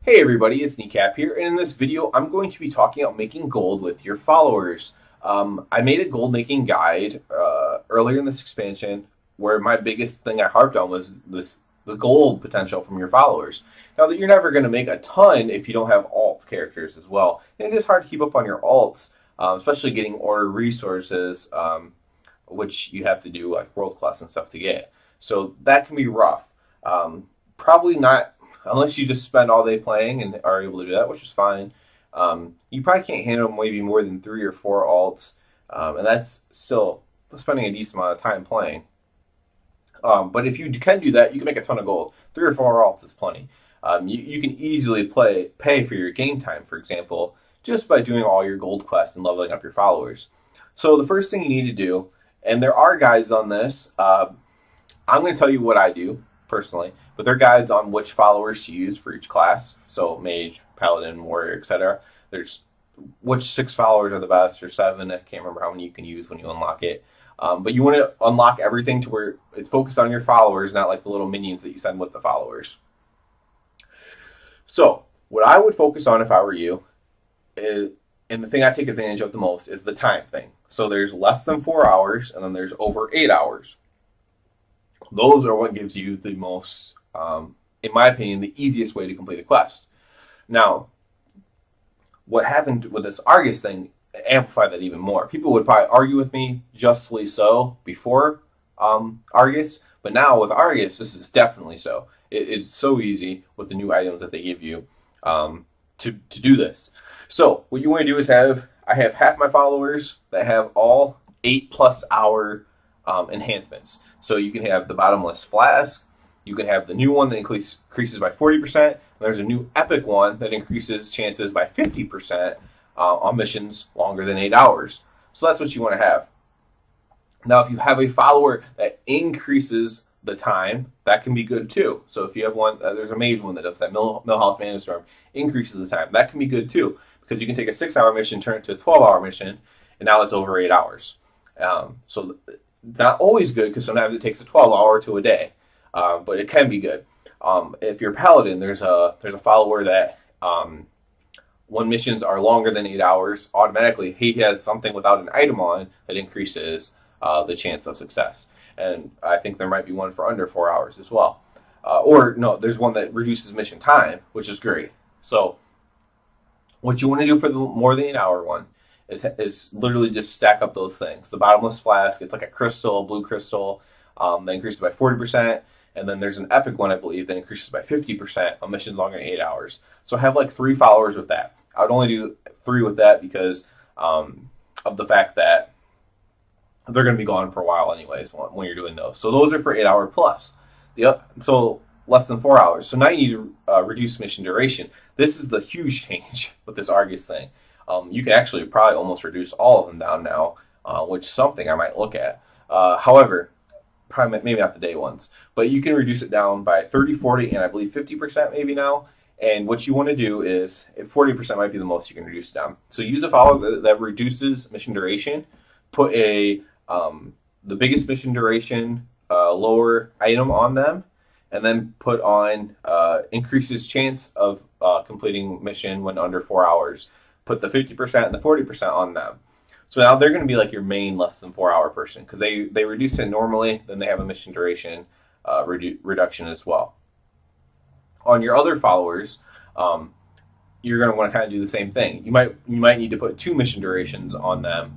Hey everybody, it's Kneecap here, and in this video I'm going to be talking about making gold with your followers. I made a gold making guide earlier in this expansion where my biggest thing I harped on was the gold potential from your followers. Now that you're never going to make a ton if you don't have alt characters as well, and it is hard to keep up on your alts, especially getting order resources, which you have to do like world class and stuff to get. So that can be rough. Probably not unless you just spend all day playing and are able to do that, which is fine. You probably can't handle maybe more than 3 or 4 alts, and that's still spending a decent amount of time playing. But if you can do that, you can make a ton of gold. 3 or 4 alts is plenty. You can easily pay for your game time, for example, just by doing all your gold quests and leveling up your followers. So the first thing you need to do, and there are guides on this, I'm going to tell you what I do personally, but there are guides on which followers to use for each class. So mage, paladin, warrior, etc. There's which 6 followers are the best, or 7. I can't remember how many you can use when you unlock it. But you want to unlock everything to where it's focused on your followers, not like the little minions that you send with the followers. So what I would focus on if I were you is, and the thing I take advantage of the most, is the time thing. So there's less than 4 hours, and then there's over 8 hours. Those are what gives you the most, in my opinion, the easiest way to complete a quest. Now, what happened with this Argus thing amplified that even more. People would probably argue with me, justly so, before Argus, but now with Argus, this is definitely so. It's so easy with the new items that they give you to do this. So what you want to do is I have half my followers that have all 8+ hour enhancements. So you can have the bottomless flask, you can have the new one that increases by 40%, and there's a new epic one that increases chances by 50% on missions longer than 8 hours. So that's what you want to have. Now if you have a follower that increases the time, that can be good too. So if you have one, there's a mage one that does that, Millhouse Manastorm, increases the time. That can be good too, because you can take a 6-hour mission, turn it to a 12-hour mission, and now it's over 8 hours. So it's not always good, because sometimes it takes a 12-hour to a day, but it can be good. If you're a paladin, there's a follower that when missions are longer than 8 hours, automatically he has something without an item on that increases the chance of success. And I think there might be one for under 4 hours as well. Or no, there's one that reduces mission time, which is great. So what you want to do for the more than 8 hour one is literally just stack up those things. The bottomless flask, it's like a crystal, blue crystal, that increases by 40%. And then there's an epic one, I believe, that increases by 50% on missions longer than 8 hours. So I have like 3 followers with that. I would only do 3 with that because of the fact that they're going to be gone for a while anyways when you're doing those. So those are for 8 hour plus. So less than 4 hours. So now you need to reduce mission duration. This is the huge change with this Argus thing. You can actually probably almost reduce all of them down now, which is something I might look at. However, probably maybe not the day ones, but you can reduce it down by 30, 40, and I believe 50% maybe now. And what you want to do is, 40% might be the most you can reduce it down. So use a follower that reduces mission duration. Put the biggest mission duration lower item on them, and then put on increases chance of completing mission when under 4 hours. Put the 50% and the 40% on them. So now they're going to be like your main less than 4 hour person, because they reduce it normally, then they have a mission duration reduction as well. On your other followers, you're going to want to kind of do the same thing. You might need to put 2 mission durations on them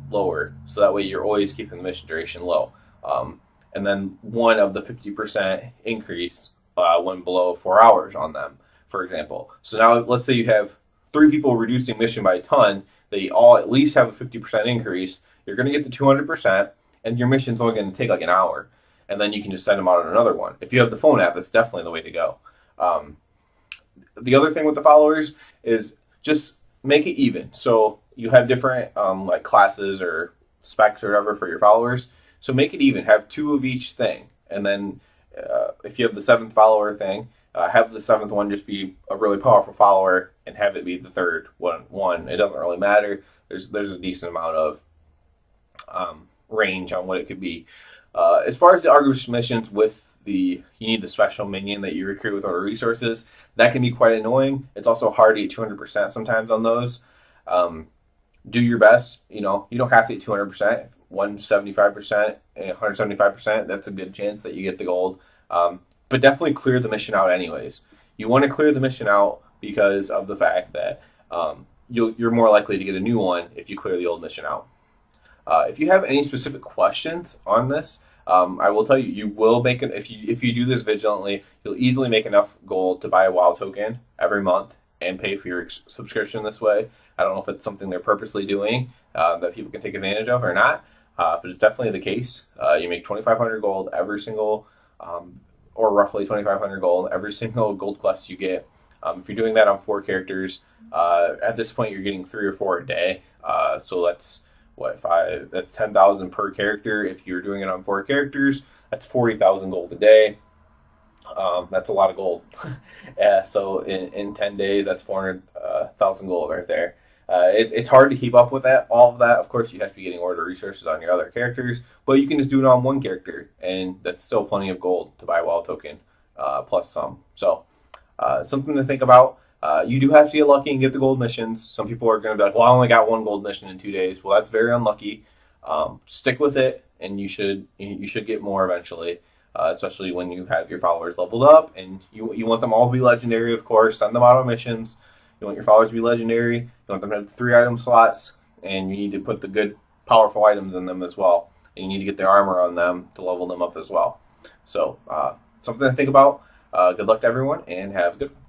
lower, so that way you're always keeping the mission duration low. And then one of the 50% increase when below 4 hours on them, for example. So now let's say you have 3 people reducing mission by a ton. They all at least have a 50% increase. You're going to get the 200%, and your mission's only going to take like an hour. And then you can just send them out on another one. If you have the phone app, that's definitely the way to go. The other thing with the followers is just make it even. So you have different like classes or specs or whatever for your followers. So make it even. Have 2 of each thing. And then if you have the 7th follower thing, have the 7th one just be a really powerful follower, and have it be the 3rd one. It doesn't really matter. There's a decent amount of range on what it could be. As far as the Argus missions with you need the special minion that you recruit with order resources. That can be quite annoying. It's also hard to get 200% sometimes on those. Um, do your best. You know, you don't have to get 200%. 175% and 175%, that's a good chance that you get the gold. But definitely clear the mission out anyways. You want to clear the mission out because of the fact that you're more likely to get a new one if you clear the old mission out. If you have any specific questions on this, I will tell you, you will make it if you do this vigilantly, you'll easily make enough gold to buy a WoW token every month and pay for your subscription this way. I don't know if it's something they're purposely doing that people can take advantage of or not, but it's definitely the case. You make 2,500 gold every single, or roughly 2,500 gold every single gold quest you get. If you're doing that on 4 characters, at this point you're getting 3 or 4 a day. So that's that's 10,000 per character. If you're doing it on 4 characters, that's 40,000 gold a day. That's a lot of gold. So in 10 days, that's 400,000 gold right there. It's hard to keep up with all of that. Of course, you have to be getting order resources on your other characters, but you can just do it on 1 character, and that's still plenty of gold to buy a WoW token, plus some. So something to think about. You do have to get lucky and get the gold missions. Some people are going to be like, well, I only got 1 gold mission in 2 days. Well, that's very unlucky. Stick with it, and you should get more eventually. Especially when you have your followers leveled up, and you want them all to be legendary, of course. Send them out on missions. You want your followers to be legendary. You want them to have 3 item slots, and you need to put the good, powerful items in them as well. And you need to get the armor on them to level them up as well. So, something to think about. Good luck to everyone, and have a good one.